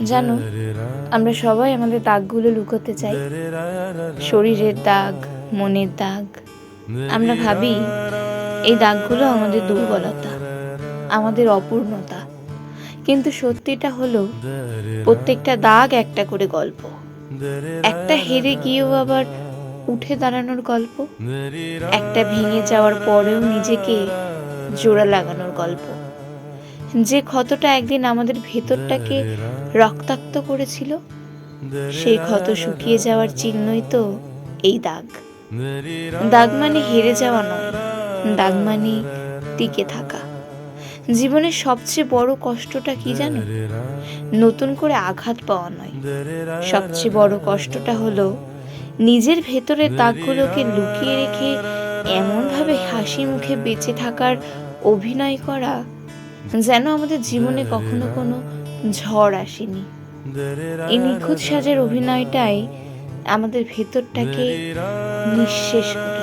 জানো, আমরা সবাই আমাদের দাগগুলো লুকোতে চাই। শরীরের দাগ, মনের দাগ। আমরা ভাবি এই দাগগুলো আমাদের দুর্বলতা, আমাদের অপূর্ণতা। কিন্তু সত্যিটা হলো, প্রত্যেকটা দাগ একটা করে গল্প। একটা হেরে গিয়েও আবার উঠে দাঁড়ানোর গল্প, একটা ভেঙে যাওয়ার পরেও নিজেকে জোড়া লাগানোর গল্প। যে ক্ষতটা একদিন আমাদের ভেতরটাকে রক্তাক্ত করেছিল, সেই ক্ষত শুকিয়ে যাওয়ার চিহ্নই তো এই দাগ। দাগ মানে হেরে যাওয়া নয়, দাগ মানে টিকে থাকা। জীবনের সবচেয়ে বড় কষ্টটা কি জানো? নতুন করে আঘাত পাওয়া নয়, সবচেয়ে বড় কষ্টটা হলো নিজের ভেতরের দাগগুলোকে লুকিয়ে রেখে এমনভাবে হাসি মুখে বেঁচে থাকার অভিনয় করা, যেন আমাদের জীবনে কখনো কোনো ঝড় আসেনি। এই নিখুঁত সাজের অভিনয়টাই আমাদের ভেতরটাকে নিঃশেষ করে।